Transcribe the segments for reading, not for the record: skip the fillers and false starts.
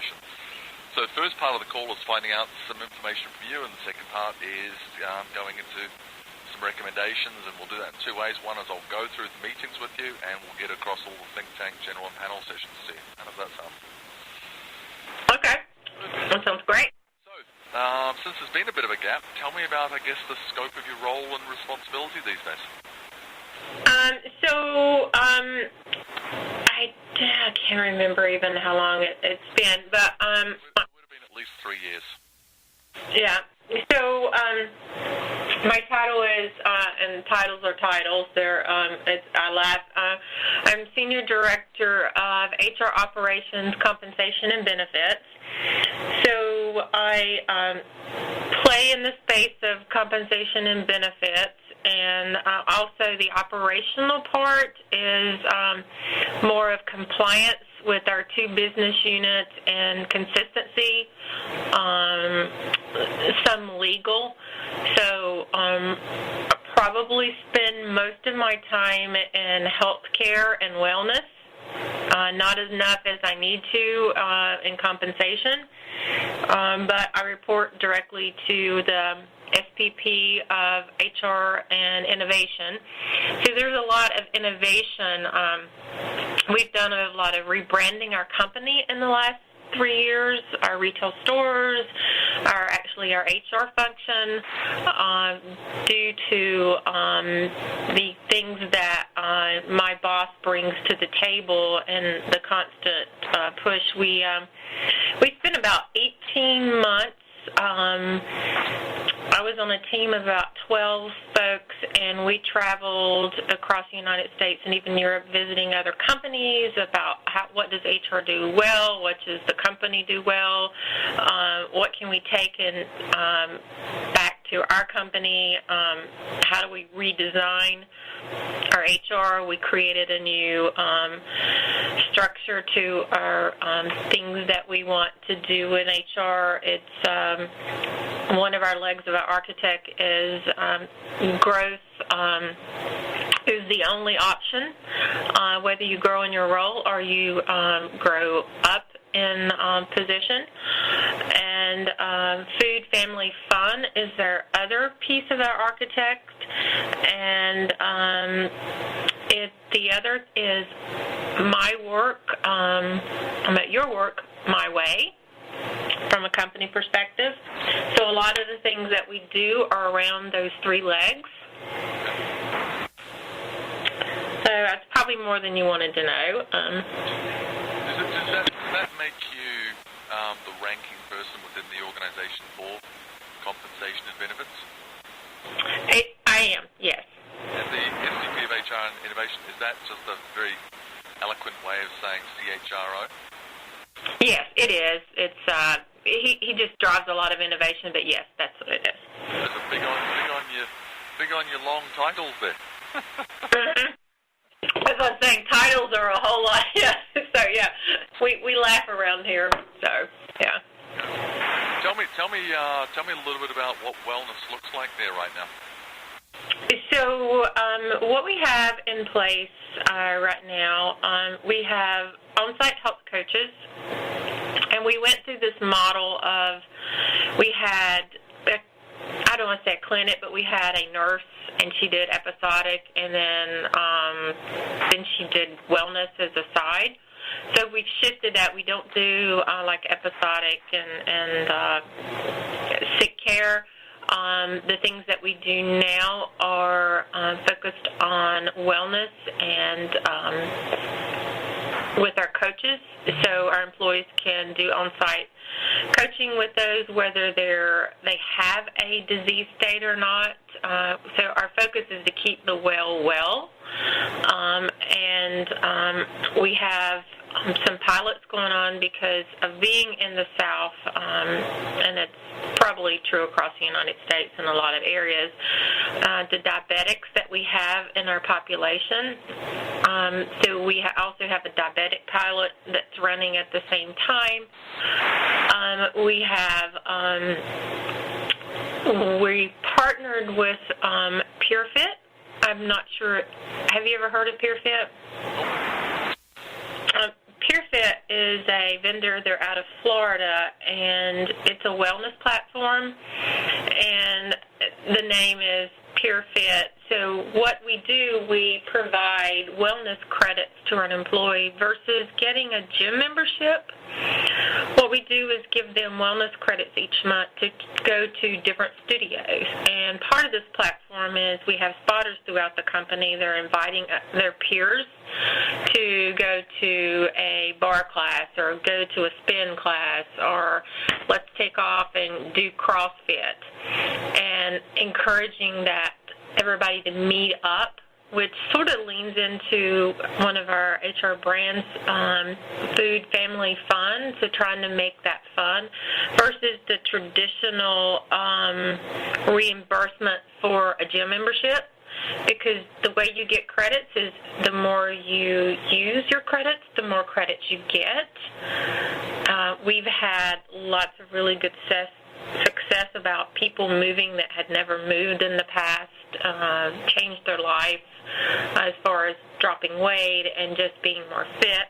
organization. So the first part of the call is finding out some information from you, and the second part is going into some recommendations, and we'll do that in two ways. One is I'll go through the meetings with you, and we'll get across all the think tank, general, and panel sessions to you. How does that sound? Okay. That sounds great. So, since there's been a bit of a gap, tell me about, I guess, the scope of your role and responsibility these days. I can't remember even how long it's been, but it would have been at least 3 years. Yeah. So my title is, and titles are titles. I laugh. I'm Senior Director of HR Operations, Compensation, and Benefits. So I play in the space of compensation and benefits, and also the operational part is more of compliance with our two business units and consistency, some legal. So I probably spend most of my time in healthcare and wellness, not as enough as I need to in compensation, but I report directly to the SPP of HR and Innovation. So there's a lot of innovation. We've done a lot of rebranding our company in the last 3 years, our retail stores, our HR function, due to the things that my boss brings to the table and the constant push. We spent about 18 months. I was on a team of about 12 folks, and we traveled across the United States and even Europe visiting other companies about what does HR do well, what does the company do well, what can we take and back to our company, how do we redesign our HR. We created a new structure to our things that we want to do in HR. It's one of our legs of our architect is growth is the only option, whether you grow in your role or you grow up in position. And food, family, fun is their other piece of our architect. And the other is my work, your work, my way, from a company perspective. So a lot of the things that we do are around those three legs. So that's probably more than you wanted to know. Does that make you the ranking person within the organization for compensation and benefits? I am, yes. And the SVP of HR and Innovation, is that just a very eloquent way of saying CHRO? Yes, it is. It's he just drives a lot of innovation, but yes, that's what it is. There's a big on your long titles there. As I was saying, titles are a whole lot. Yeah. So yeah, we laugh around here. So yeah. Tell me a little bit about what wellness looks like there right now. So what we have in place right now, we have on-site health coaches, and we went through this model of we had, I don't want to say a clinic, but we had a nurse, and she did episodic, and then she did wellness as a side. So we've shifted that. We don't do like episodic and sick care. The things that we do now are focused on wellness and with our coaches. So our employees can do on-site coaching with those, whether they have a disease state or not. So our focus is to keep the well. And we have some pilots going on because of being in the South, and it's probably true across the United States in a lot of areas, the diabetics that we have in our population. So we also have a diabetic pilot that's running at the same time. We partnered with PureFit. I'm not sure. Have you ever heard of PureFit? PureFit is a vendor. They're out of Florida, and it's a wellness platform, and the name is PureFit. So what we do, we provide wellness credits to an employee versus getting a gym membership. What we do is give them wellness credits each month to go to different studios. And part of this platform is we have spotters throughout the company. They're inviting their peers to go to a bar class or go to a spin class, or let's take off and do CrossFit, and encouraging that everybody to meet up, which sort of leans into one of our HR brands, Food Family Fun, so trying to make that fun versus the traditional reimbursement for a gym membership, because the way you get credits is the more you use your credits, the more credits you get. We've had lots of really good success about people moving that had never moved in the past, changed their life as far as dropping weight and just being more fit.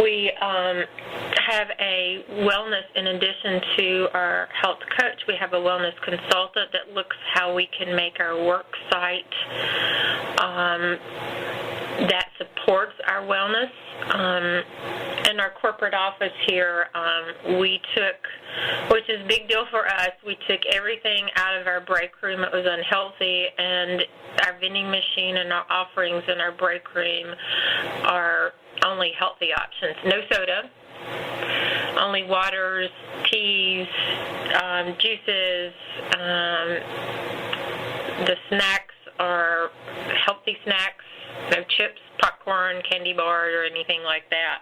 We have a wellness, in addition to our health coach, we have a wellness consultant that looks how we can make our work site that supports our wellness. In our corporate office here, we took, which is a big deal for us, we took everything out of our break room that was unhealthy, and our vending machine and our offerings in our break room are only healthy options. No soda, only waters, teas, juices. The snacks are healthy snacks, no chips, popcorn, candy bars, or anything like that.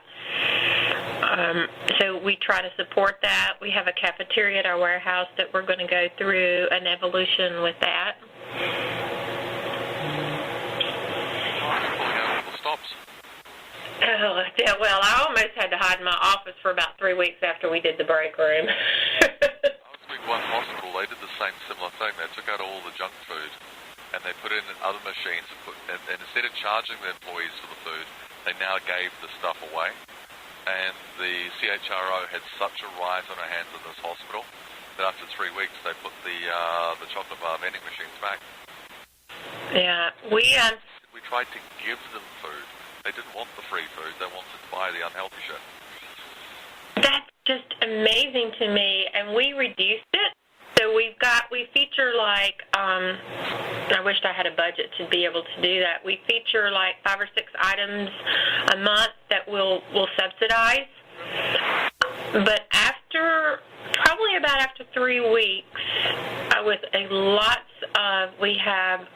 So we try to support that. We have a cafeteria at our warehouse that we're going to go through an evolution with that. Oh, yeah, well, I almost had to hide in my office for about 3 weeks after we did the break room. I was with one hospital. They did the same similar thing. They took out all the junk food and they put in other machines, and instead of charging the employees for the food, they now gave the stuff away. And the CHRO had such a riot on her hands in this hospital that after 3 weeks they put the chocolate bar vending machines back. Yeah, we tried to give them food. They didn't want the free food. They wanted to buy the unhealthy shit. That's just amazing to me, and we reduced it. So we feature like, I wished I had a budget to be able to do that. We feature like 5 or 6 items a month that we'll subsidize. But probably about after 3 weeks, with we have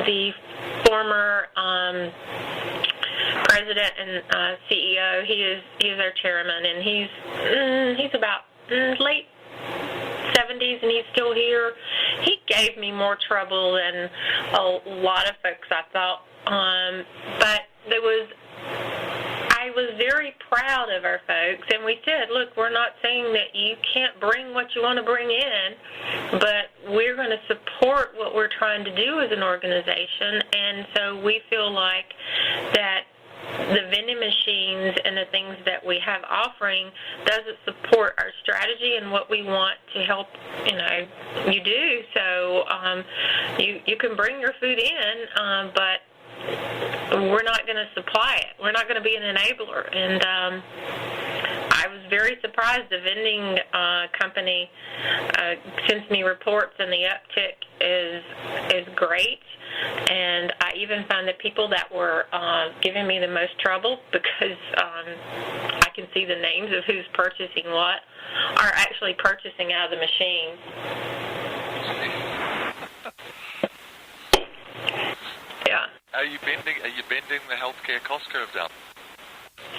the former president and CEO. He is our chairman, and he's about late 70s, and he's still here. He gave me more trouble than a lot of folks, I thought. But I was very proud of our folks, and we said, look, we're not saying that you can't bring what you want to bring in, but we're going to support what we're trying to do as an organization. And so we feel like that the vending machines and the things that we have offering doesn't support our strategy and what we want to help you do. So you can bring your food in, but we're not going to supply it. We're not going to be an enabler. And I was very surprised. The vending company sends me reports, and the uptick is great. And I even found that people that were giving me the most trouble, because I can see the names of who's purchasing what, are actually purchasing out of the machine. Yeah. Are you bending the healthcare cost curve down?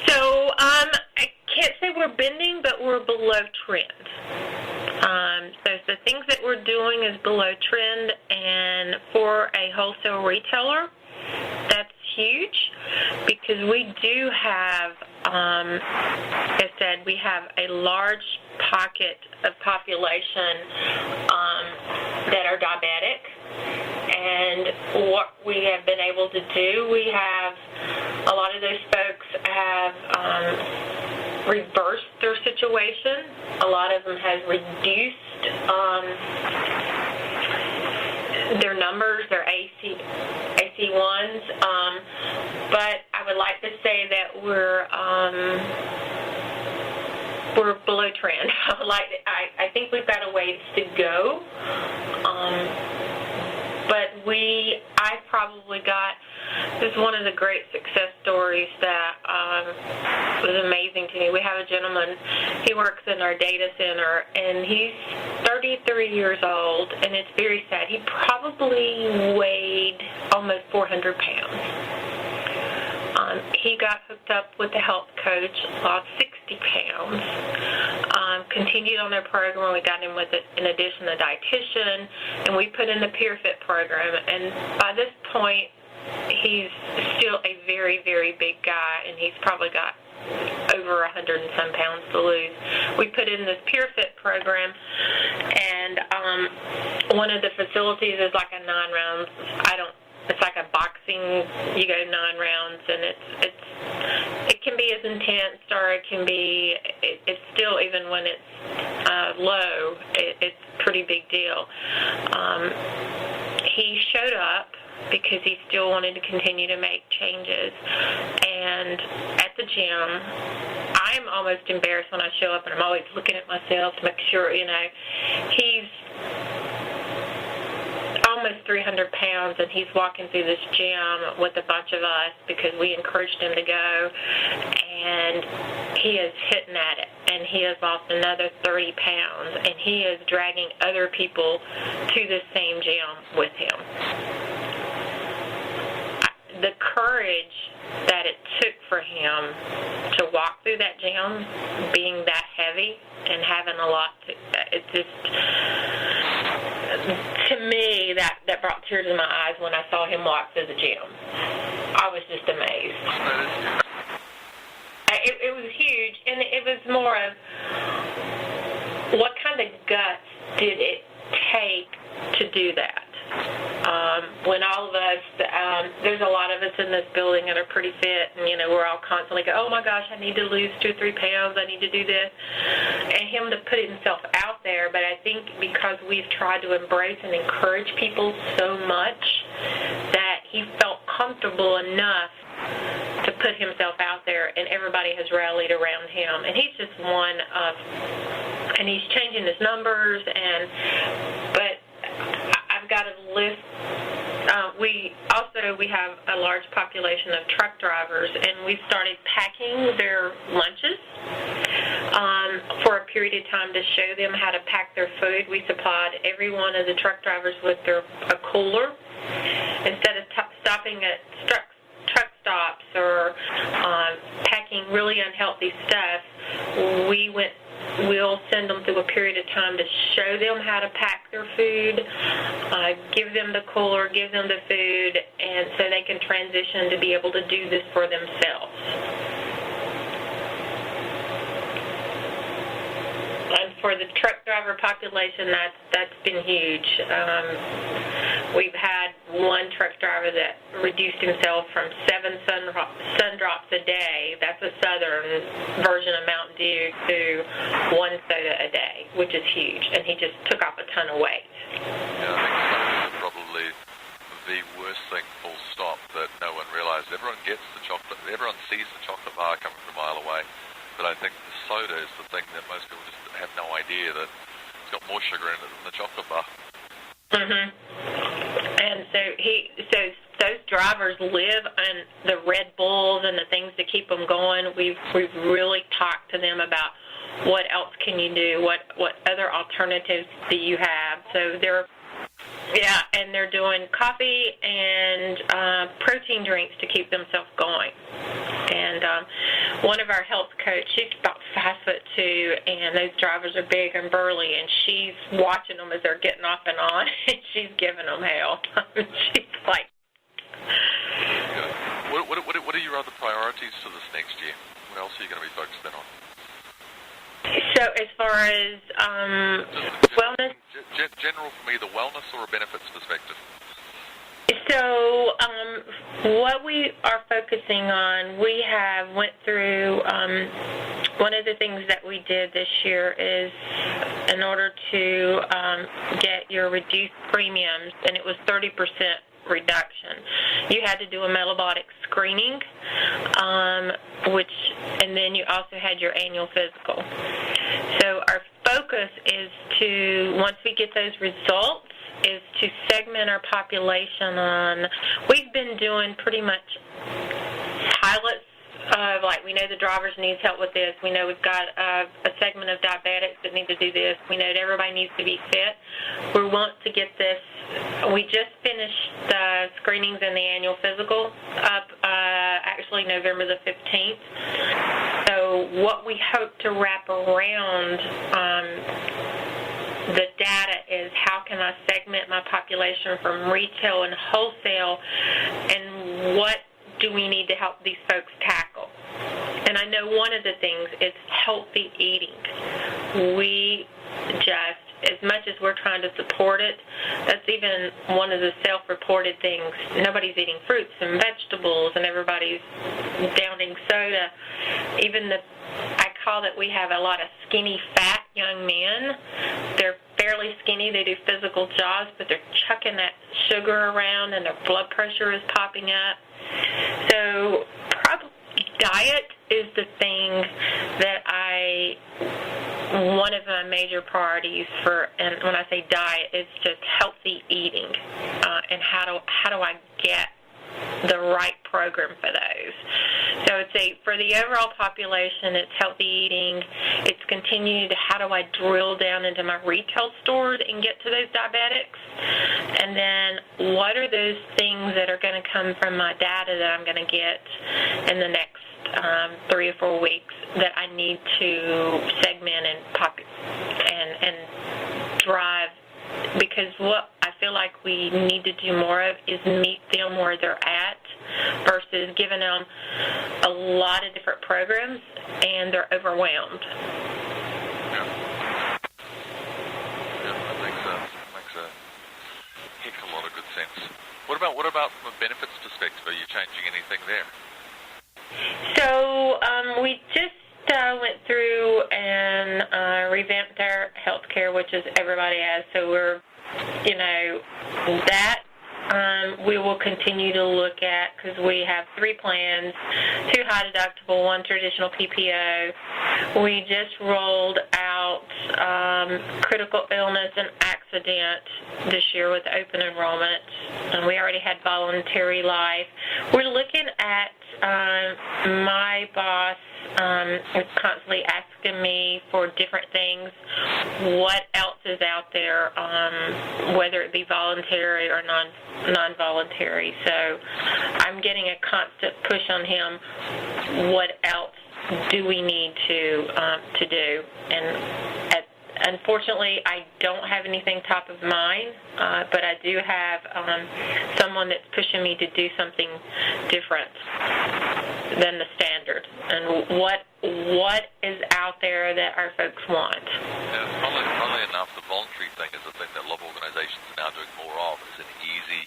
So I can't say we're bending, but we're below trend. So the things that we're doing is below trend, and for a wholesale retailer, that's huge, because we do have, like I said, we have a large pocket of population that are diabetic. And what we have been able to do, we have A lot of those folks have reversed their situation. A lot of them have reduced their numbers, their AC1s, but I would like to say that we're below trend. I think we've got a ways to go, but I probably got. This is one of the great success stories that was amazing to me. We have a gentleman, he works in our data center, and he's 33 years old, and it's very sad. He probably weighed almost 400 pounds. He got hooked up with a health coach, lost 60 pounds, continued on their program. We got him with, in addition, a dietitian, and we put in the Peer Fit program. And by this point, he's still a very, very big guy, and he's probably got over 100 and some pounds to lose. We put in this Peer Fit program, and one of the facilities is like a 9-round. It's like a boxing. You go 9 rounds, and it can be as intense, or it can be. It's still, even when it's low, it's a pretty big deal. He showed up because he still wanted to continue to make changes. And at the gym, I'm almost embarrassed when I show up, and I'm always looking at myself to make sure, he's almost 300 pounds, and he's walking through this gym with a bunch of us because we encouraged him to go, and he is hitting at it, and he has lost another 30 pounds, and he is dragging other people to the same gym with him. The courage that it took for him to walk through that gym, being that heavy and having a lot to me, that brought tears in my eyes when I saw him walk through the gym. I was just amazed. It was huge, and it was more of what kind of guts did it take to do that? When all of us, there's a lot of us in this building that are pretty fit, and we're all constantly go, oh my gosh, I need to lose 2 or 3 pounds, I need to do this, and him to put himself out there. But I think because we've tried to embrace and encourage people so much that he felt comfortable enough to put himself out there, and everybody has rallied around him, and he's just one of, and he's changing his numbers, but I've got a list. We have a large population of truck drivers, and we started packing their lunches for a period of time to show them how to pack their food. We supplied every one of the truck drivers with a cooler. Instead of stopping at truck stops or packing really unhealthy stuff, we'll send them through a period of time to show them how to pack their food, give them the cooler, give them the food, and so they can transition to be able to do this for themselves. And for the truck driver population, that's been huge. We've had one truck driver that reduced himself from 7 sun drops a day, that's a southern version of Mountain Dew, to 1 soda a day, which is huge, and he just took off a ton of weight. Yeah, I think probably the worst thing, full stop, that no one realized. Everyone gets the chocolate, everyone sees the chocolate bar coming from a mile away, but I think the soda is the thing that most people just have no idea that it's got more sugar in it than the chocolate bar. Mhm. And so those drivers live on the Red Bulls and the things to keep them going. We've really talked to them about what else can you do, what other alternatives do you have. So they're doing coffee and protein drinks to keep themselves going. And one of our health coaches, she's about 5'2", and those drivers are big and burly, and she's watching them as they're getting off and on, and she's giving them hell. She's like... What are your other priorities for this next year? What else are you going to be focused in on? So as far as wellness? General for me, the wellness or a benefits perspective? So what we are focusing on, we have went through, one of the things that we did this year is in order to get your reduced premiums, and it was 30% reduction, you had to do a metabolic screening, and then you also had your annual physical. So our focus is to, once we get those results, is to segment our population on, we've been doing pretty much pilots of, like, we know the drivers needs help with this, we know we've got a segment of diabetics that need to do this, we know that everybody needs to be fit. We want to get this, we just finished the screenings and the annual physical up actually November the 15th. So what we hope to wrap around the data is how can I segment my population from retail and wholesale, and what do we need to help these folks tackle? And I know one of the things is healthy eating. We just, as much as we're trying to support it, that's even one of the self-reported things. Nobody's eating fruits and vegetables, and everybody's downing soda. I call it, we have a lot of skinny, fat young men. They're fairly skinny. They do physical jobs, but they're chucking that sugar around, and their blood pressure is popping up. So diet is the thing that one of my major priorities for, and when I say diet, it's just healthy eating, and how do I get the right program for those. So I'd say for the overall population, it's healthy eating. It's continued, how do I drill down into my retail stores and get to those diabetics? And then what are those things that are going to come from my data that I'm going to get in the next 3 or 4 weeks that I need to segment and drive? Because what I feel like we need to do more of is meet them where they're at versus giving them a lot of different programs and they're overwhelmed. Yeah, that makes a heck of a lot of good sense. What about from a benefits perspective? Are you changing anything there? So we just went through and revamped our health care, which is everybody has. So we're, that we will continue to look at, because we have 3 plans, 2 high deductible, 1 traditional PPO. We just rolled out critical illness and accident this year with open enrollment, and we already had voluntary life. We're looking at my boss is constantly asking me for different things, what else is out there, whether it be voluntary or non-voluntary. So I'm getting a constant push on him, what else do we need to do? And unfortunately, I don't have anything top of mind, but I do have someone that's pushing me to do something different than the standard. And what is out there that our folks want? Yeah, funnily enough, the voluntary thing is the thing that a lot of organizations are now doing more of. It's an easy,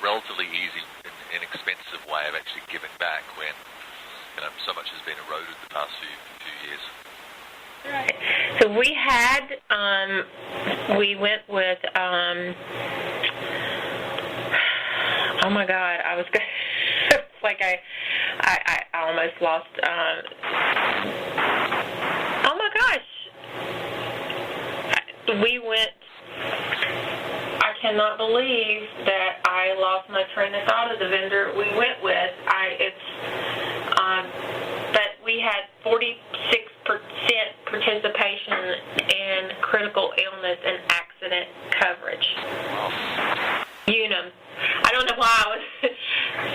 relatively easy, inexpensive way of actually giving back when so much has been eroded the past few years. Right. So we had, we went with, oh my God, I was like I almost lost, oh my gosh, we went, I cannot believe that I lost my train of thought of the vendor we went with. But we had 46% participation in critical illness and accident coverage. Unum. I don't know why I was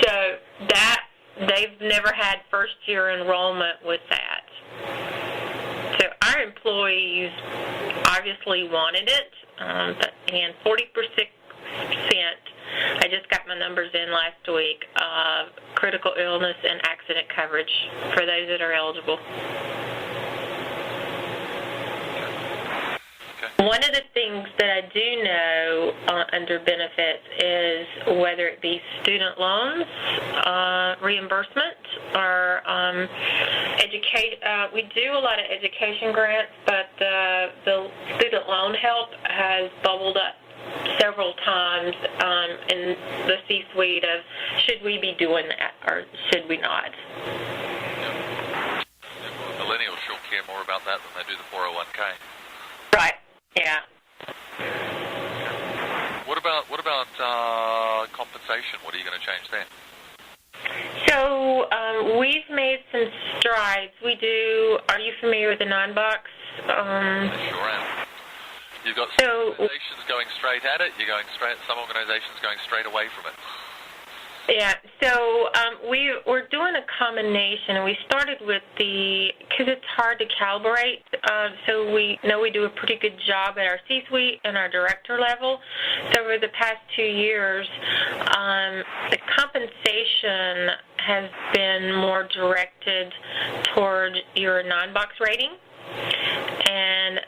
so that they've never had first year enrollment with that. So our employees obviously wanted it, and 40%, I just got my numbers in last week, of critical illness and accident coverage for those that are eligible. Okay. One of the things that I do know under benefits is whether it be student loans, reimbursement, or we do a lot of education grants, but the student loan help has bubbled up several times in the C-suite of should we be doing that or should we not. Millennials sure care more about that than they do the 401k. Right. Yeah. What about compensation? What are you going to change there? So we've made some strides. We do. Are you familiar with the 9-box? I sure am. You've got some organizations going straight at it. You're going straight. Some organizations going straight away from it. Yeah, so we're doing a combination. We started with because it's hard to calibrate, so we know we do a pretty good job at our C-suite and our director level. So over the past 2 years, the compensation has been more directed toward your 9-box rating and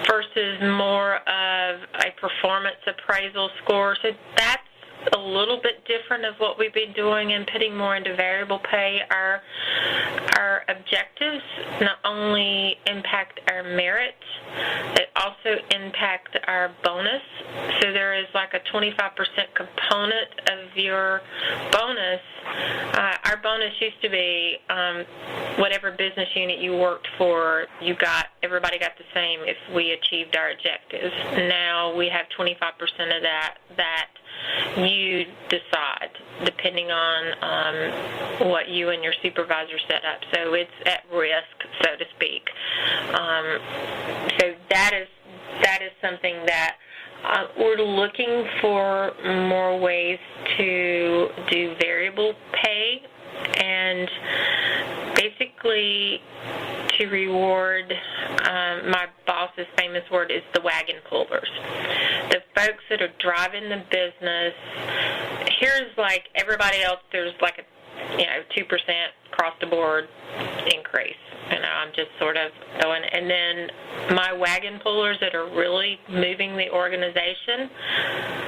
versus more of a performance appraisal score. So that's a little bit different of what we've been doing and putting more into variable pay. Our objectives not only impact our merit, they also impact our bonus. So there is like a 25% component of your bonus. Our bonus used to be whatever business unit you worked for, everybody got the same if we achieved our objectives. Now we have 25% of that you decide, depending on what you and your supervisor set up. So it's at risk, so to speak. So that is something that we're looking for more ways to do variable pay and basically to reward, my boss's famous word is the wagon pullers. The folks that are driving the business. Here's like everybody else, there's like a 2% across the board increase. I'm just sort of going, and then my wagon pullers that are really moving the organization,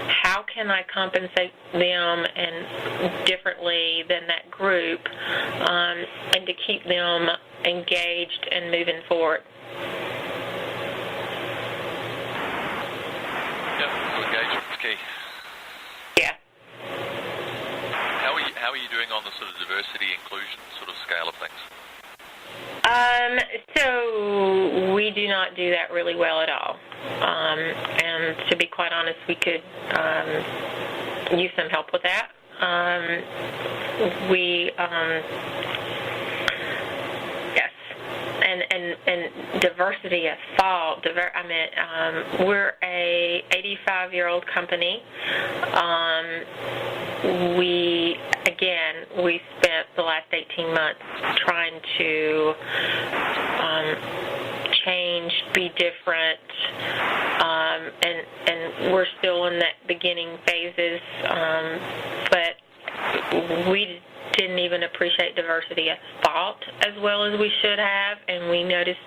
how can I compensate them and differently than that group, and to keep them engaged and moving forward? Yep, so engagement's key. Yeah. How are you doing on the sort of diversity inclusion sort of scale of things? So we do not do that really well at all. And to be quite honest, we could use some help with that. Yes. And diversity of thought. We're a 85-year-old company. We spent the last 18 months trying to change, be different, and we're still in that beginning phases, but we didn't even appreciate diversity of thought as well as we should have, and we noticed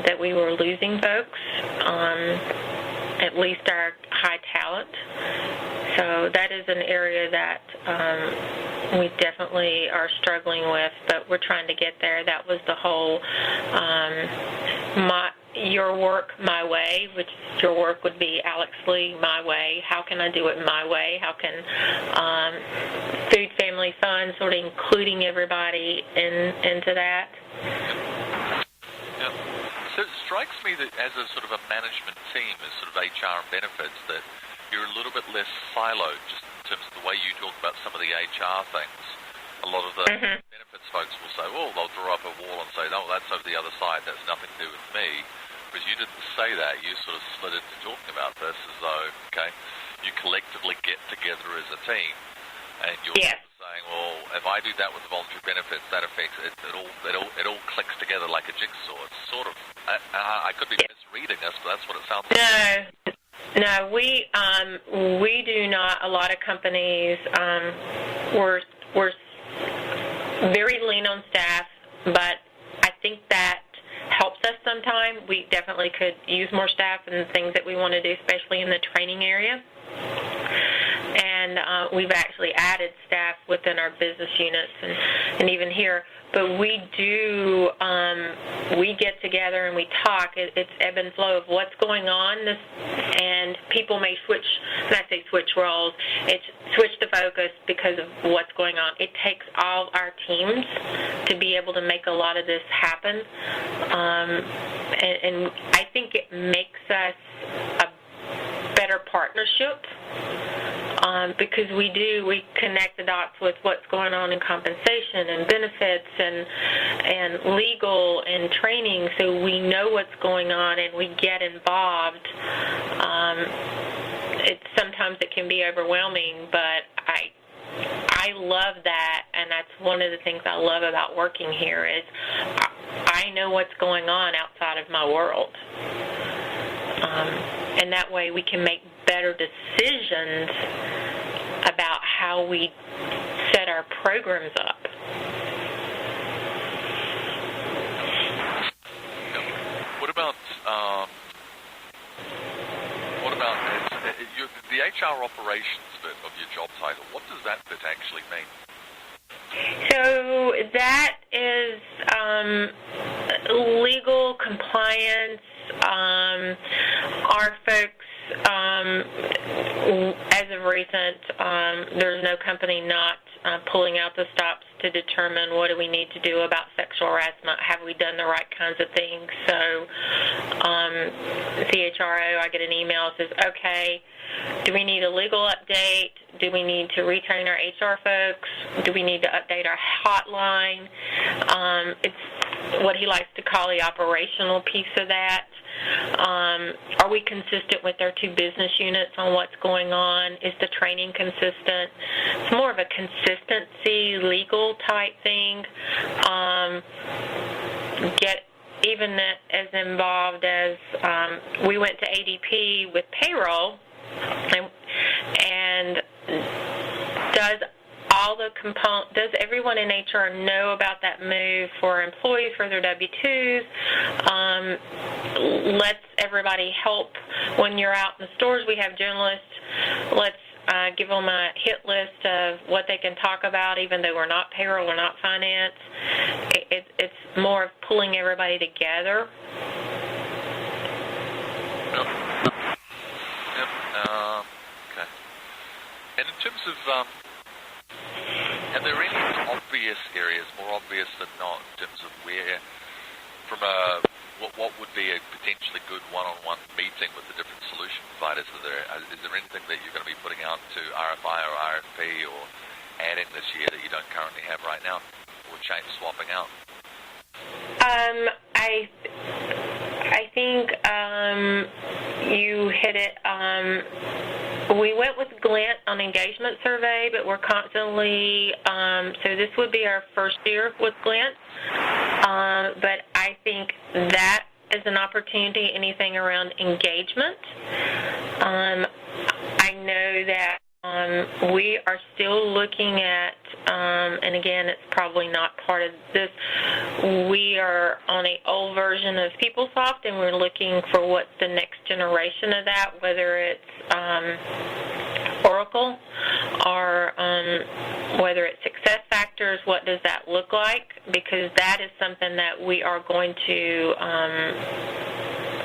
that we were losing folks, at least our high talent. So that is an area that we definitely are struggling with, but we're trying to get there. That was the whole your work, my way, which your work would be Alex Lee, my way. How can I do it my way? How can food, family, fun, sort of including everybody into that? Yeah. So it strikes me that as a sort of a management team, as sort of HR and benefits, that you're a little bit less siloed just in terms of the way you talk about some of the HR things. A lot of the benefits folks will say, well, they'll draw up a wall and say, no, that's over the other side, that's nothing to do with me. Whereas you didn't say that. You sort of slid into talking about this as though, okay, you collectively get together as a team. And you're saying, well, if I do that with the voluntary benefits, that affects it. It all clicks together like a jigsaw. It's sort of, I could be misreading this, but that's what it sounds like. No, we do not. A lot of companies we're very lean on staff, but I think that helps us some time. We definitely could use more staff and things that we want to do, especially in the training area. And we've actually added staff within our business units and even here. But we do, we get together and we talk. It's ebb and flow of what's going on, and people may switch, when I say switch roles, it's switch the focus because of what's going on. It takes all our teams to be able to make a lot of this happen. And I think it makes us a better partnership. Because we connect the dots with what's going on in compensation and benefits and legal and training, so we know what's going on and we get involved. Sometimes it can be overwhelming, but I love that, and that's one of the things I love about working here is I know what's going on outside of my world. And that way we can make better decisions about how we set our programs up. What about the HR operations bit of your job title? What does that bit actually mean? So that is legal compliance. Our folks, as of recent, there's no company not pulling out the stops to determine what do we need to do about sexual harassment. Have we done the right kinds of things? So CHRO, I get an email that says, okay, do we need a legal update? Do we need to retrain our HR folks? Do we need to update our hotline? It's what he likes to call the operational piece of that. Are we consistent with our two business units on what's going on? Is the training consistent? It's more of a consistency, legal type thing. Get even as involved as we went to ADP with payroll, and does everyone in HR know about that move for employees for their W-2s? Let's everybody help when you're out in the stores. We have journalists. Let's give them a hit list of what they can talk about, even though we're not payroll, we're not finance. It's more of pulling everybody together. Yep. Okay. And in terms of, are there any obvious areas, more obvious than not, in terms of where, from what would be a potentially good one-on-one meeting with the different solution providers? Is there anything that you're going to be putting out to RFI or RFP or adding this year that you don't currently have right now, or swapping out? I think you hit it. We went with Glint on engagement survey, but we're constantly, so this would be our first year with Glint, but I think that is an opportunity, anything around engagement. I know that we are still looking at, and again, it's probably not part of this, we are on an old version of PeopleSoft, and we're looking for what's the next generation of that, whether it's Oracle or whether it's SuccessFactors. What does that look like? Because that is something that we are going to,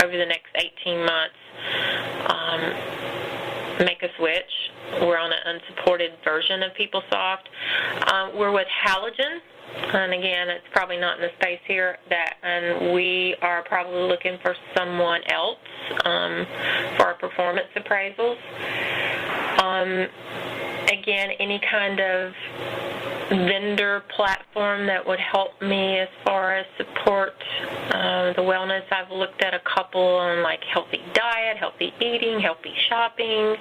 over the next 18 months, make a switch. We're on an unsupported version of PeopleSoft. We're with Halogen, and again, it's probably not in the space here, and we are probably looking for someone else for our performance appraisals. Again, any kind of vendor platform that would help me as far as support the wellness. I've looked at a couple on like healthy diet, healthy eating, healthy shopping,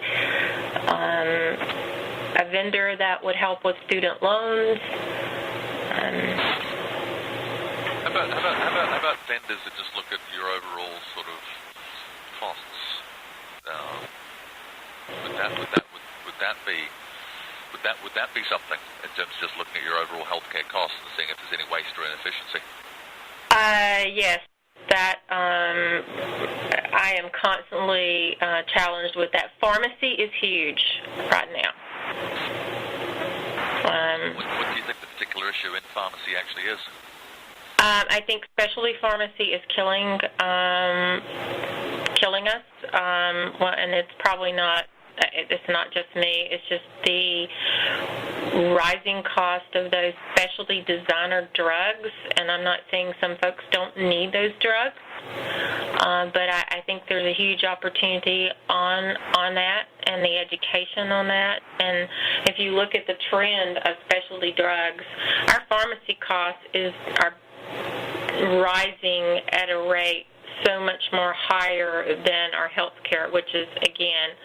a vendor that would help with student loans. How about vendors that just look at your overall sort of costs? Would that be something in terms of just looking at your overall healthcare costs and seeing if there's any waste or inefficiency? Yes. that I am constantly challenged with that. Pharmacy is huge right now. What do you think the particular issue in pharmacy actually is? I think specialty pharmacy is killing us. And it's probably not. It's not just me. It's just the rising cost of those specialty designer drugs. And I'm not saying some folks don't need those drugs, but I think there's a huge opportunity on that and the education on that. And if you look at the trend of specialty drugs, our pharmacy costs are rising at a rate so much more higher than our health care, which is, again,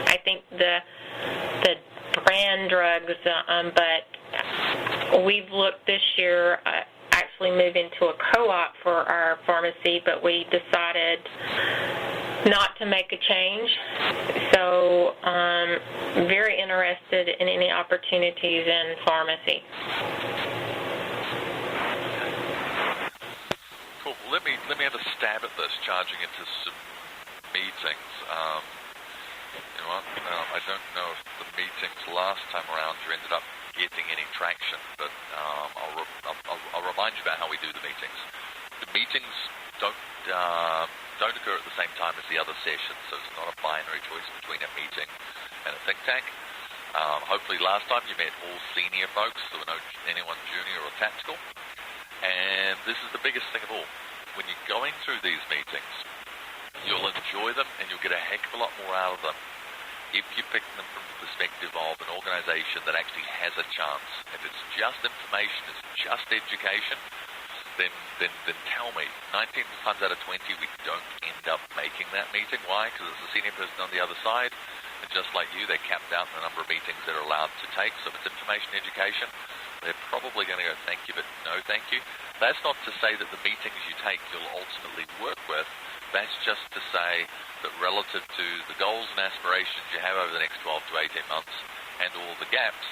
I think the brand drugs, but we've looked this year actually move into a co-op for our pharmacy, but we decided not to make a change. So very interested in any opportunities in pharmacy. Cool. Let me have a stab at this, charging into some meetings. You know what? I don't know if the meetings last time around you ended up getting any traction, but I'll remind you about how we do the meetings. The meetings don't occur at the same time as the other sessions, so it's not a binary choice between a meeting and a think tank. Hopefully last time you met all senior folks, there were no anyone junior or tactical. And this is the biggest thing of all. When you're going through these meetings, you'll enjoy them and you'll get a heck of a lot more out of them if you're picking them from the perspective of an organization that actually has a chance. If it's just information, it's just education, then tell me. 19 times out of 20, we don't end up making that meeting. Why? Because it's a senior person on the other side, and just like you, they're capped out in the number of meetings they're allowed to take. So if it's information education, they're probably going to go, thank you, but no thank you. That's not to say that the meetings you take you'll ultimately work with. That's just to say that relative to the goals and aspirations you have over the next 12 to 18 months and all the gaps,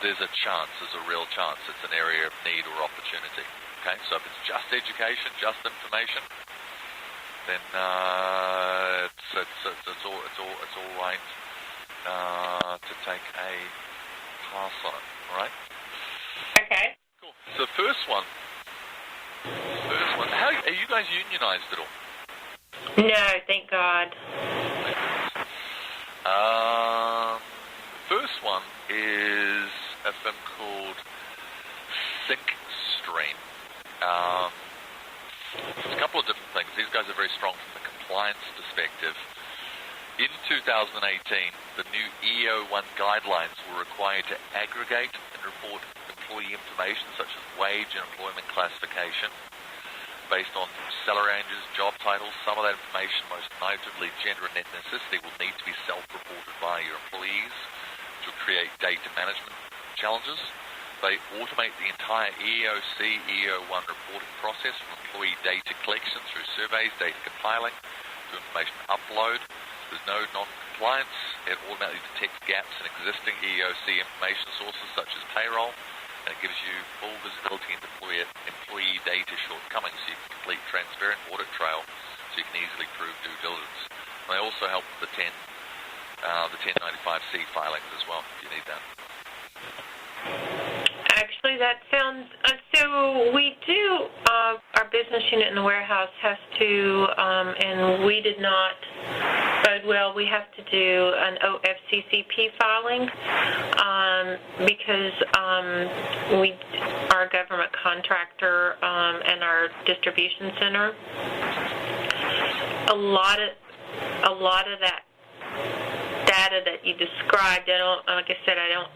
there's a chance, there's a real chance. It's an area of need or opportunity. Okay, so if it's just education, just information, then it's all right to take a pass on it. All right. Okay. Cool. So first one. How are you guys unionized at all? No, thank God. First one is a firm called ThinkStream. There's a couple of different things. These guys are very strong from the compliance perspective. In 2018, the new EO1 guidelines were required to aggregate and report employee information such as wage and employment classification based on salary ranges, job titles. Some of that information, most notably gender and ethnicity, will need to be self-reported by your employees, which will create data management challenges. They automate the entire EEOC, EO1 reporting process from employee data collection through surveys, data compiling, to information upload. There's no non-compliance. It automatically detects gaps in existing EEOC information sources such as payroll, and it gives you full visibility into employee data shortcomings so you can complete transparent audit trail so you can easily prove due diligence. And they also help with the 1095C filings as well, if you need that. Actually, that sounds, so we do, our business unit in the warehouse has to, and we did not bode well, we have to do an OFCCP filing because we are a government contractor and our distribution center. A lot of that data that you described, like I said, I don't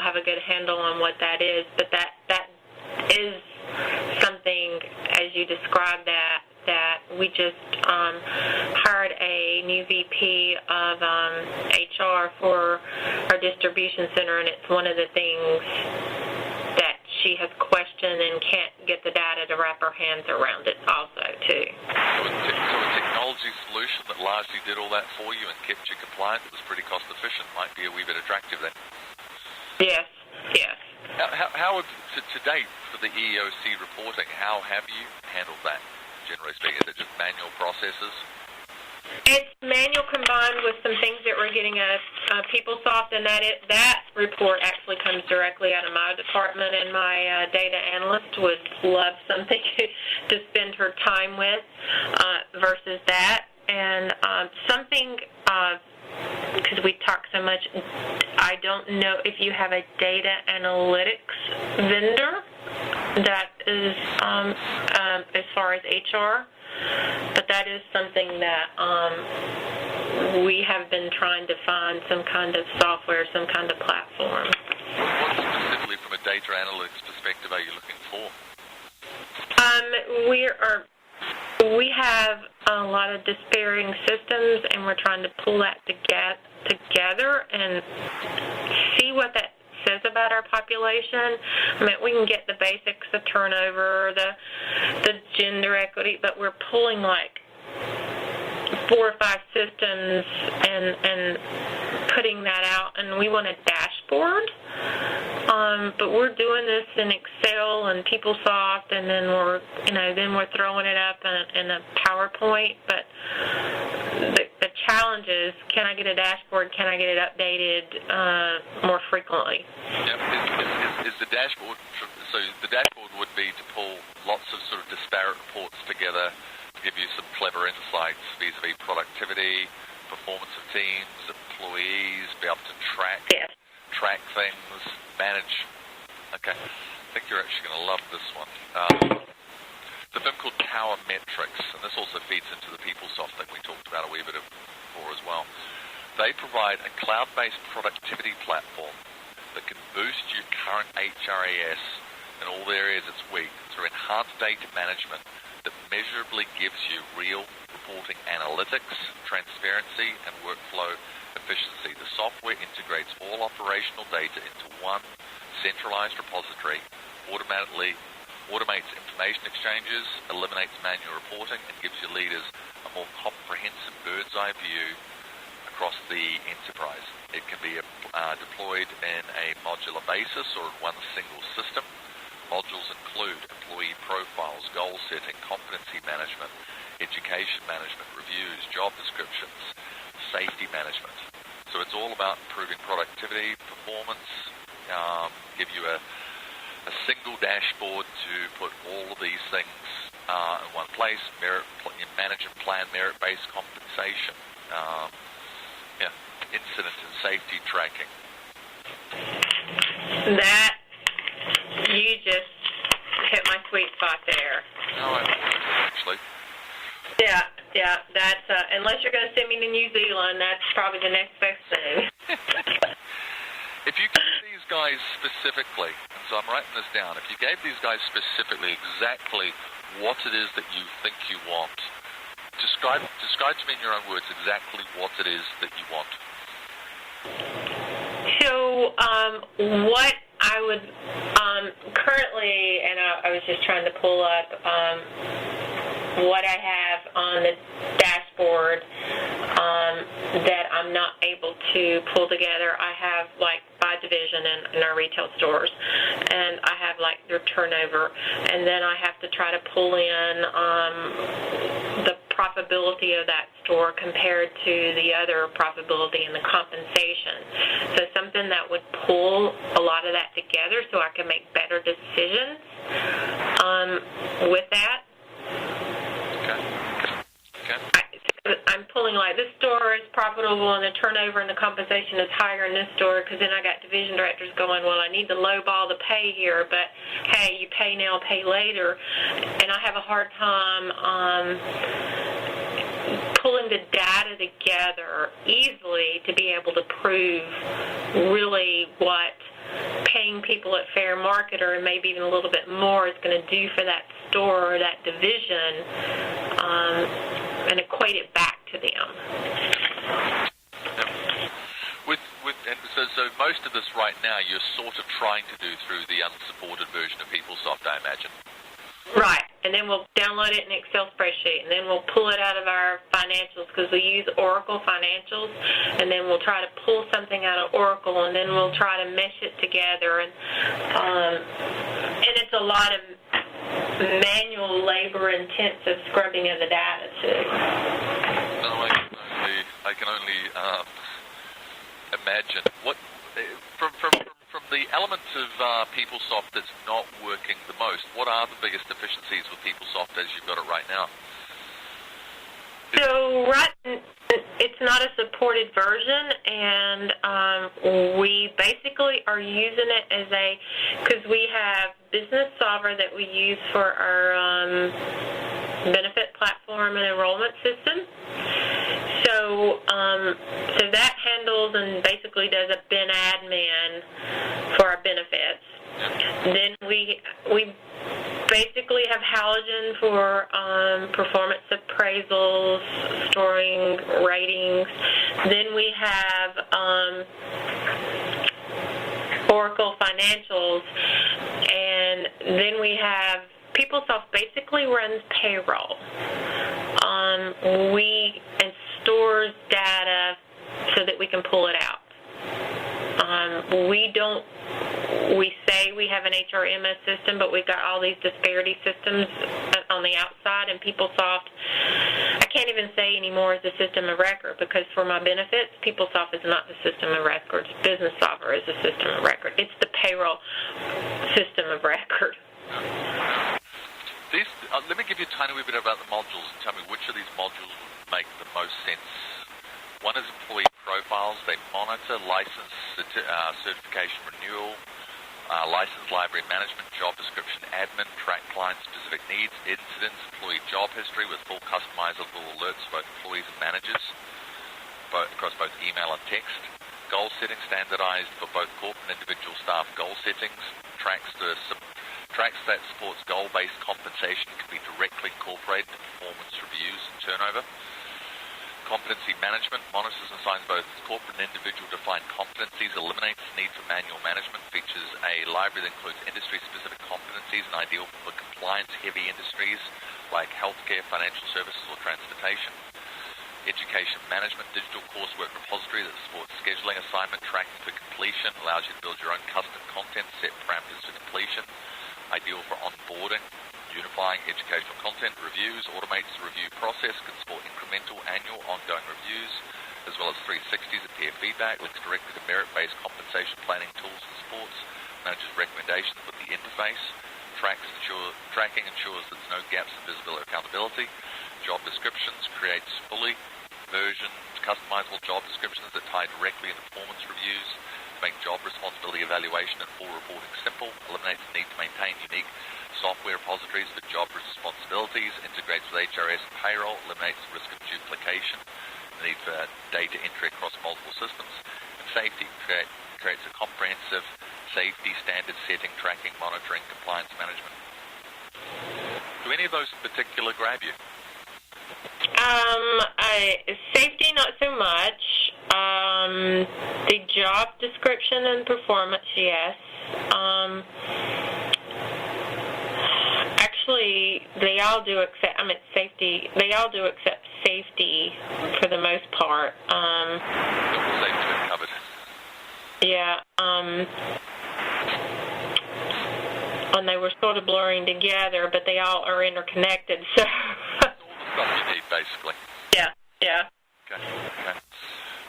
have a good handle on what that is, but that is something, as you described that we just hired a new VP of HR for our distribution center, and it's one of the things that she has questioned and can't get the data to wrap her hands around it also, too. So a technology solution that largely did all that for you and kept you compliant, that was pretty cost efficient, might be a wee bit attractive then. Yes. How have, to date, for the EEOC reporting, how have you handled that, generally speaking? Is it just manual processes? It's manual combined with some things that we're getting a PeopleSoft, and that report actually comes directly out of my department, and my data analyst would love something to spend her time with versus that. And something, because we talk so much, I don't know if you have a data analytics vendor that is as far as HR, but that is something that we have been trying to find some kind of software, some kind of platform. What specifically from a data analytics perspective are you looking for? We have a lot of despairing systems, and we're trying to pull that together and see what that says about our population. I mean, we can get the basics, the turnover, the gender equity, but we're pulling like 4 or 5 systems and putting that out, and we want a dashboard. But we're doing this in Excel and PeopleSoft, and then we're throwing it up in a PowerPoint. But the challenge is, can I get a dashboard? Can I get it updated more frequently? Yep. Is the dashboard? So the dashboard would be to pull lots of sort of disparate reports together to give you some clever insights vis-a-vis productivity, performance of teams, employees, be able to track things, manage. Okay, I think you're actually going to love this one. The firm called Tower Metrics, and this also feeds into the PeopleSoft thing we talked about a wee bit before as well. They provide a cloud-based productivity platform that can boost your current HRIS in all the areas it's weak through enhanced data management that measurably gives you real reporting analytics, transparency, and workflow efficiency. The software integrates all operational data into one centralized repository, automates information exchanges, eliminates manual reporting, and gives your leaders a more comprehensive bird's-eye view across the enterprise. It can be deployed in a modular basis or in one single system. Modules include employee profiles, goal setting, competency management, education management, reviews, job descriptions, safety management. So it's all about improving productivity, performance, give you a single dashboard to put all of these things in one place, manage and plan merit-based compensation, incident and safety tracking. That, you just hit my sweet spot there. No, I don't actually. Yeah, that's, unless you're going to send me to New Zealand, that's probably the next best thing. If you gave these guys specifically, and so I'm writing this down, if you gave these guys specifically exactly what it is that you think you want, describe to me in your own words exactly what it is that you want. So, what I would currently, and I was just trying to pull up what I have on the dashboard that I'm not able to pull together. I have like by division in our retail stores, and I have like their turnover, and then I have to try to pull in the profitability of that store compared to the other profitability and the compensation. So something that would pull a lot of that together so I can make better decisions with that. I'm pulling like this store is profitable and the turnover and the compensation is higher in this store, because then I got division directors going, well, I need to lowball the pay here, but hey, you pay now, pay later. And I have a hard time pulling the data together easily to be able to prove really what paying people at fair market or maybe even a little bit more is going to do for that store or that division, and equate it back to them. So most of this right now you're sort of trying to do through the unsupported version of PeopleSoft, I imagine. Right, and then we'll download it in an Excel spreadsheet, and then we'll pull it out of our financials because we use Oracle Financials, and then we'll try to pull something out of Oracle, and then we'll try to mesh it together, and it's a lot of manual labor-intensive scrubbing of the data too. No, I can only imagine what from the elements of PeopleSoft that's not working the most. What are the biggest deficiencies with PeopleSoft as you've got it right now? So it's not a supported version, and we basically are using it as because we have Business Solver that we use for our benefit platform and enrollment system. So that handles and basically does a bin admin for our benefits. Then we basically have Halogen for performance appraisals, storing ratings. Then we have Oracle Financials, and then we have PeopleSoft basically runs payroll. And stores data so that we can pull it out. We say we have an HRMS system, but we've got all these disparity systems on the outside, and PeopleSoft, I can't even say anymore is the system of record, because for my benefits, PeopleSoft is not the system of record. Business Solver is the system of record. It's the payroll system of record. Let me give you a tiny wee bit about the modules and tell me which of these modules would make the most sense. One is employee profiles. They monitor license certification renewal, license library management, job description admin, track client-specific needs, incidents, employee job history with full customizable alerts for both employees and managers, across both email and text. Goal setting standardized for both corporate and individual staff goal settings. Tracks that supports goal-based compensation can be directly incorporated into performance reviews and turnover. Competency management monitors and assigns both corporate and individual defined competencies, eliminates the need for manual management, features a library that includes industry-specific competencies and ideal for compliance-heavy industries like healthcare, financial services, or transportation. Education management, digital coursework repository that supports scheduling, assignment, tracking for completion, allows you to build your own custom content, set parameters for completion, ideal for onboarding. Unifying educational content, reviews, automates the review process, can support incremental, annual, ongoing reviews, as well as 360s and peer feedback, links directly to merit-based compensation planning tools and supports, manages recommendations with the interface, tracking ensures there's no gaps in visibility or accountability, job descriptions, creates fully versioned, customizable job descriptions that tie directly into performance reviews, to make job responsibility evaluation and full reporting simple, eliminates the need to maintain unique software repositories for job responsibilities, integrates with HRS and payroll, eliminates the risk of duplication, the need for data entry across multiple systems, and safety creates a comprehensive safety standard setting, tracking, monitoring, compliance management. Do any of those in particular grab you? Safety, not so much. The job description and performance, yes. Actually, they all do except safety. They all do except safety for the most part. Safety covered. Yeah. And they were sort of blurring together, but they all are interconnected. So. All the stuff you need, basically. Yeah. Okay.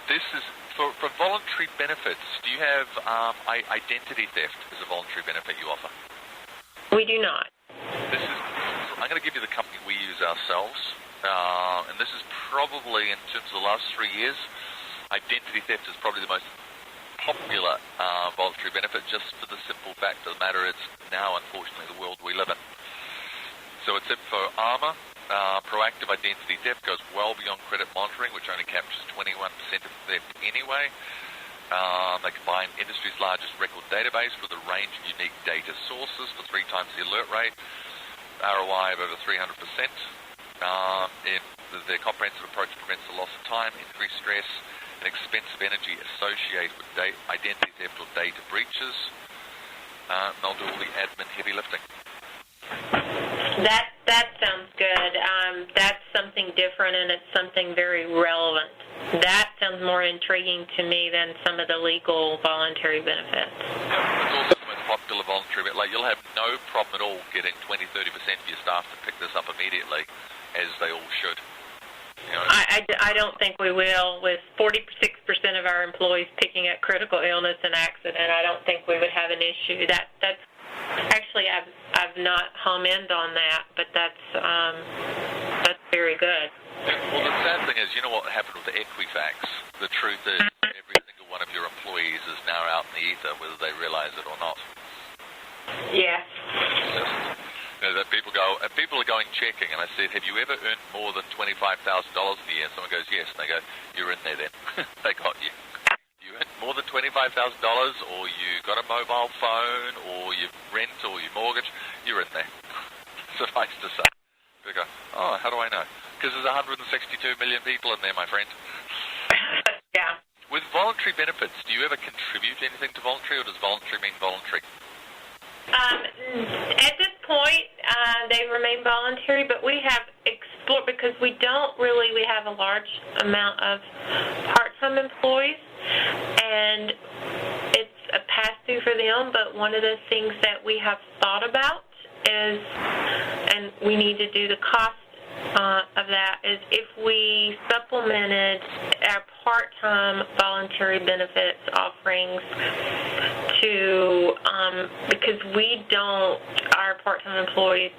This is for voluntary benefits. Do you have identity theft as a voluntary benefit you offer? We do not. I'm going to give you the company we use ourselves, and this is probably, in terms of the last 3 years, identity theft is probably the most popular voluntary benefit, just for the simple fact of the matter it's now, unfortunately, the world we live in. So it's for ARMA. Proactive identity theft goes well beyond credit monitoring, which only captures 21% of theft anyway. They combine industry's largest record database with a range of unique data sources for 3 times the alert rate, ROI of over 300%. Their comprehensive approach prevents the loss of time, increased stress, and expensive energy associated with identity theft or data breaches. They'll do all the admin heavy lifting. That sounds good. That's something different, and it's something very relevant. That sounds more intriguing to me than some of the legal voluntary benefits. It's also the most popular voluntary, but you'll have no problem at all getting 20-30% of your staff to pick this up immediately, as they all should. I don't think we will. With 46% of our employees picking up critical illness and accident, I don't think we would have an issue. That's actually, I've not hummed on that, but that's very good. Well, the sad thing is, you know what happened with the Equifax? The truth is, every single one of your employees is now out in the ether, whether they realize it or not. Yes. That people are going checking, and I said, have you ever earned more than $25,000 a year? And someone goes, yes, and they go, you're in there then. They got you. You earned more than $25,000, or you got a mobile phone, or you rent, or you mortgage, you're in there. Suffice to say. They go, oh, how do I know? Because there's 162 million people in there, my friend. Yeah. With voluntary benefits, do you ever contribute anything to voluntary, or does voluntary mean voluntary? At this point, they remain voluntary, but we have explored, because we have a large amount of part-time employees, and it's a pass-through for them, but one of the things that we have thought about is, and we need to do the cost of that, is if we supplemented our part-time voluntary benefits offerings to, because our part-time employees,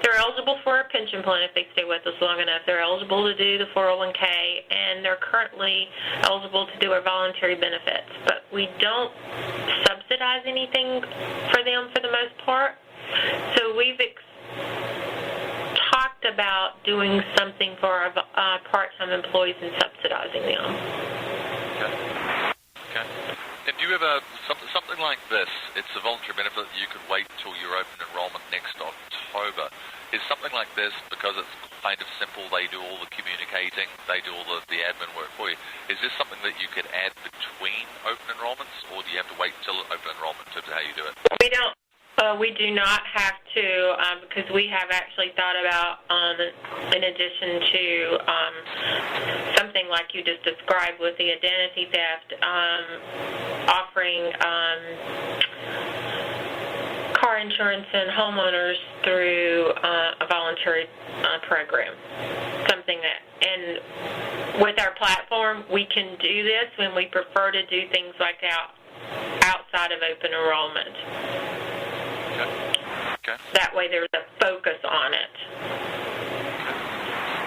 they're eligible for a pension plan if they stay with us long enough. They're eligible to do the 401k, and they're currently eligible to do our voluntary benefits. But we don't subsidize anything for them for the most part. So we've talked about doing something for our part-time employees and subsidizing them. Okay. And do you ever, something like this, it's a voluntary benefit that you could wait till your open enrollment next October. Is something like this, because it's kind of simple, they do all the communicating, they do all the admin work for you, is this something that you could add between open enrollments, or do you have to wait till open enrollment in terms of how you do it? We do not have to, because we have actually thought about, in addition to something like you just described with the identity theft, offering car insurance and homeowners through a voluntary program. Something that, and with our platform, we can do this when we prefer to do things like outside of open enrollment. Okay. That way there's a focus on it.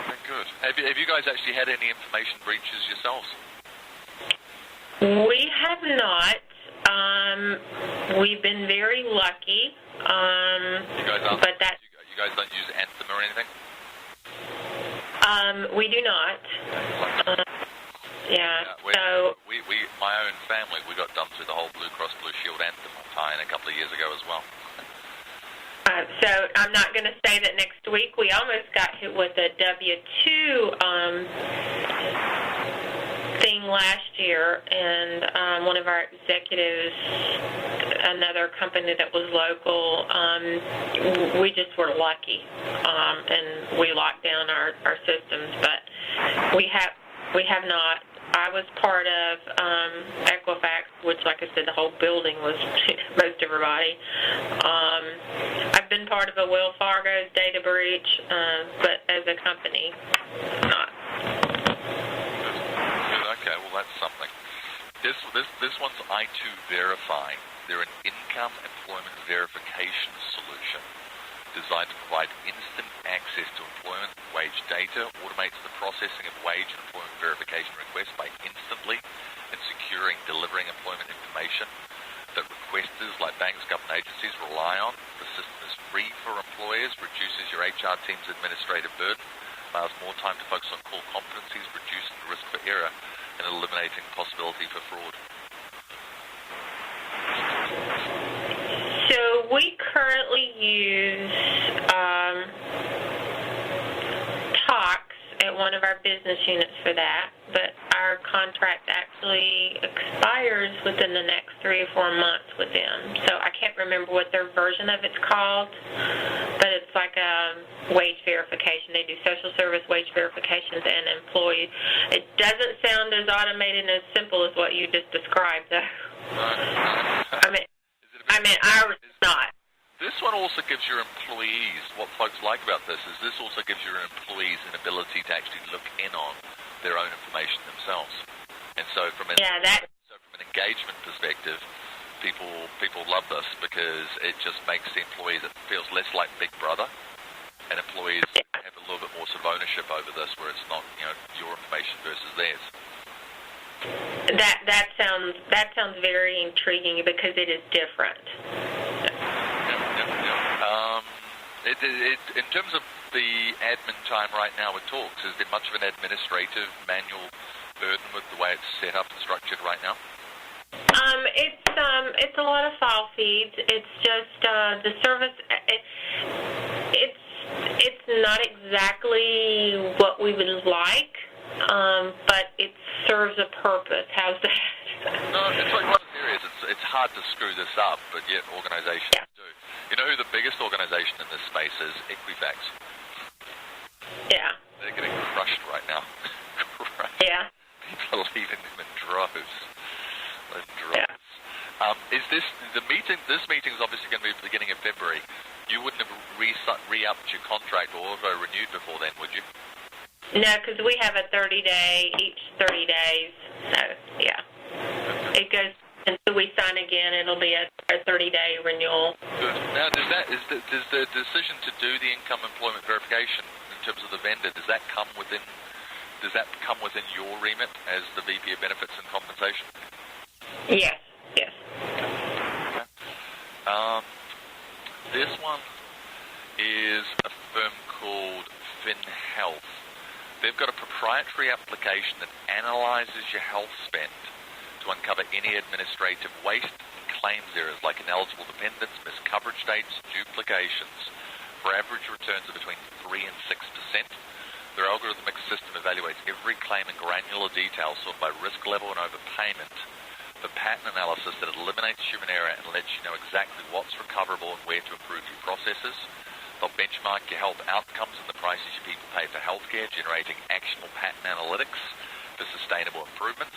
Okay, good. Have you guys actually had any information breaches yourselves? We have not. We've been very lucky. You guys don't use Anthem or anything? We do not. My own family, we got done through the whole Blue Cross Blue Shield Anthem tie-in a couple of years ago as well. So I'm not going to say that next week. We almost got hit with a W-2 thing last year, and one of our executives, another company that was local, we just were lucky, and we locked down our systems. But we have not. I was part of Equifax, which, like I said, the whole building was most everybody. I've been part of a Wells Fargo data breach, but as a company, not. Okay, well, that's something. This one's I2 Verify. They're an income employment verification solution designed to provide instant access to employment wage data, automates the processing of wage and employment verification requests by instantly and securing delivering employment information that requesters like banks, government agencies rely on. The system is free for employers, reduces your HR team's administrative burden, allows more time to focus on core competencies, reducing the risk for error, and eliminating the possibility for fraud. So we currently use Talks at one of our business units for that, but our contract actually expires within the next 3 or 4 months with them. So I can't remember what their version of it's called, but it's it's like a wage verification. They do social service wage verifications and employee. It doesn't sound as automated and as simple as what you just described, though. I mean, ours is not. This one also gives your employees, what folks like about this is this also gives your employees an ability to actually look in on their own information themselves. And so from an engagement perspective, people love this because it just makes the employees, it feels less like Big Brother, and employees have a little bit more sort of ownership over this where it's not, your information versus theirs. That sounds very intriguing because it is different. In terms of the admin time right now with Talks, is there much of an administrative manual burden with the way it's set up and structured right now? It's a lot of file feeds. It's just the service. It's not exactly what we would like, but it serves a purpose. How's that? No, it's like one of those areas. It's hard to screw this up, but yet organizations do. You know who the biggest organization in this space is? Equifax. Yeah. They're getting crushed right now. Yeah. People are leaving them in droves. Yeah. Is this the meeting? This meeting is obviously going to be the beginning of February. You wouldn't have re-upped your contract or renewed before then, would you? No, because we have a 30-day, each 30 days. So, yeah. Okay. It goes until we sign again. It'll be a 30-day renewal. Good. Now, does the decision to do the income employment verification in terms of the vendor, does that come within your remit as the VP of Benefits and Compensation? Yes. Okay. This one is a firm called FinHealth. They've got a proprietary application that analyzes your health spend to uncover any administrative waste and claims errors like ineligible dependents, missed coverage dates, duplications, for average returns of between 3 and 6%. Their algorithmic system evaluates every claim in granular detail, sorted by risk level and overpayment. The pattern analysis that eliminates human error and lets you know exactly what's recoverable and where to improve your processes. They'll benchmark your health outcomes and the prices your people pay for healthcare, generating actionable pattern analytics for sustainable improvements.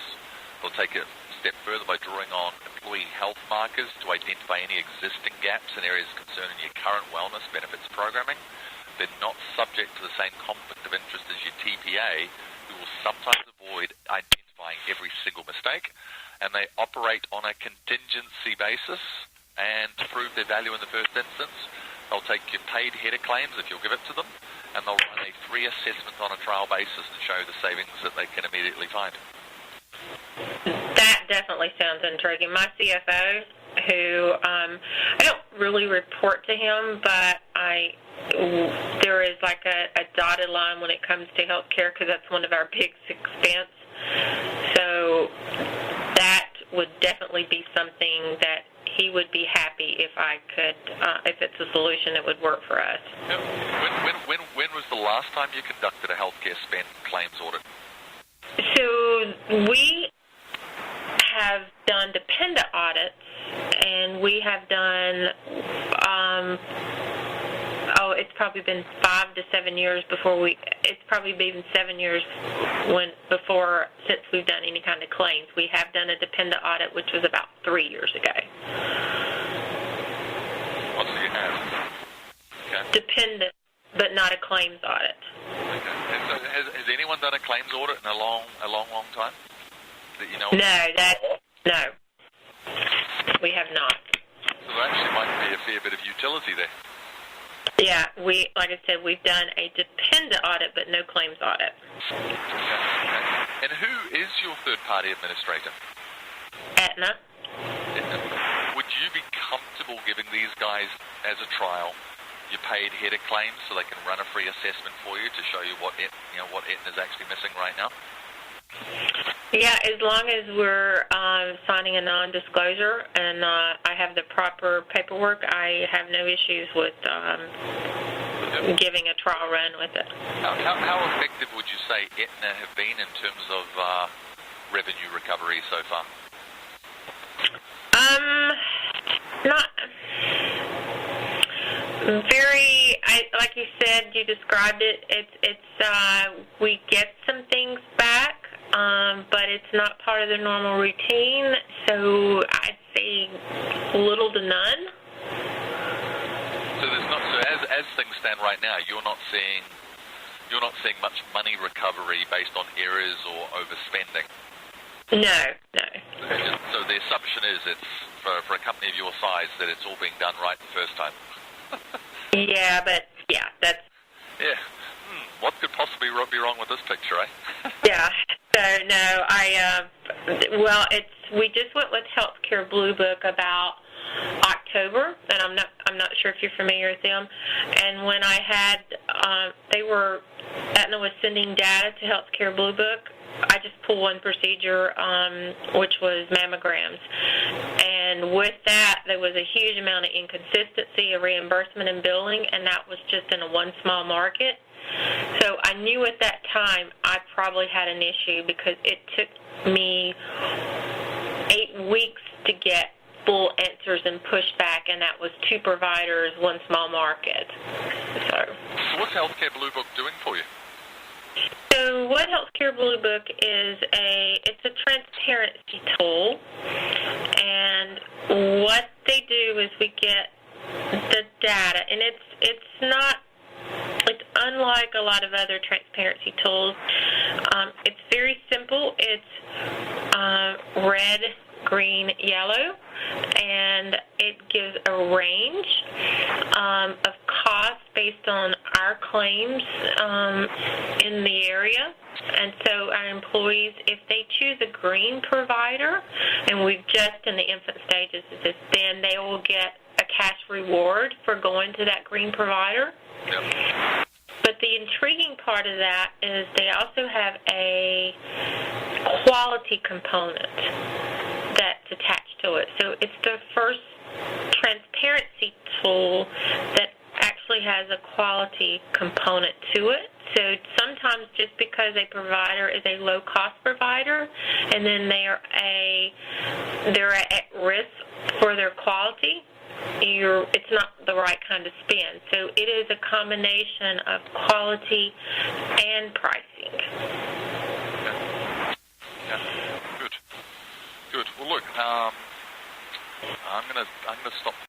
They'll take it a step further by drawing on employee health markers to identify any existing gaps in areas concerning your current wellness benefits programming. They're not subject to the same conflict of interest as your TPA, who will sometimes avoid identifying every single mistake. And they operate on a contingency basis, and to prove their value in the first instance, they'll take your paid header claims if you'll give it to them, and they'll run a free assessment on a trial basis and show the savings that they can immediately find. That definitely sounds intriguing. My CFO, who I don't really report to him, but there is like a dotted line when it comes to healthcare because that's one of our big expense. So that would definitely be something that he would be happy if I could, if it's a solution that would work for us. When was the last time you conducted a healthcare spend claims audit? So we have done dependent audits, and we have done, it's probably been 5 to 7 years it's probably been 7 years since we've done any kind of claims. We have done a dependent audit, which was about 3 years ago. What do you have? Okay. Dependent, but not a claims audit. Okay. And so has anyone done a claims audit in a long time that you know? No, we have not. So there actually might be a fair bit of utility there. Yeah, like I said, we've done a dependent audit, but no claims audit. Okay. And who is your third-party administrator? Aetna. Would you be comfortable giving these guys, as a trial, your paid header claims so they can run a free assessment for you to show you what Aetna is actually missing right now? Yeah, as long as we're signing a non-disclosure and I have the proper paperwork, I have no issues with giving a trial run with it. How effective would you say Aetna have been in terms of revenue recovery so far? Like you said, you described it. We get some things back, but it's not part of the normal routine. So I'd say little to none. So there's not. So as things stand right now, you're not seeing much money recovery based on errors or overspending. No. So the assumption is it's for a company of your size that it's all being done right the first time. That's... Yeah. What could possibly be wrong with this picture, eh? Yeah. So, no, we just went with Healthcare Blue Book about October, and I'm not sure if you're familiar with them. And when I had, Aetna was sending data to Healthcare Blue Book, I just pulled one procedure, which was mammograms. And with that, there was a huge amount of inconsistency of reimbursement and billing, and that was just in one small market. So I knew at that time I probably had an issue because it took me 8 weeks to get full answers and pushback, and that was 2 providers, 1 small market. So what's Healthcare Blue Book doing for you? So what Healthcare Blue Book is, it's a transparency tool, and what they do is we get the data, and it's unlike a lot of other transparency tools. It's very simple. It's red, green, yellow, and it gives a range of costs based on our claims in the area. And so our employees, if they choose a green provider, and we're just in the infant stages of this, then they will get a cash reward for going to that green provider. Yep. But the intriguing part of that is they also have a quality component that's attached to it. So it's the first transparency tool that actually has a quality component to it. So sometimes just because a provider is a low-cost provider and then they're at risk for their quality, it's not the right kind of spin. So it is a combination of quality and pricing. Yeah. Good. Well, look, I'm gonna stop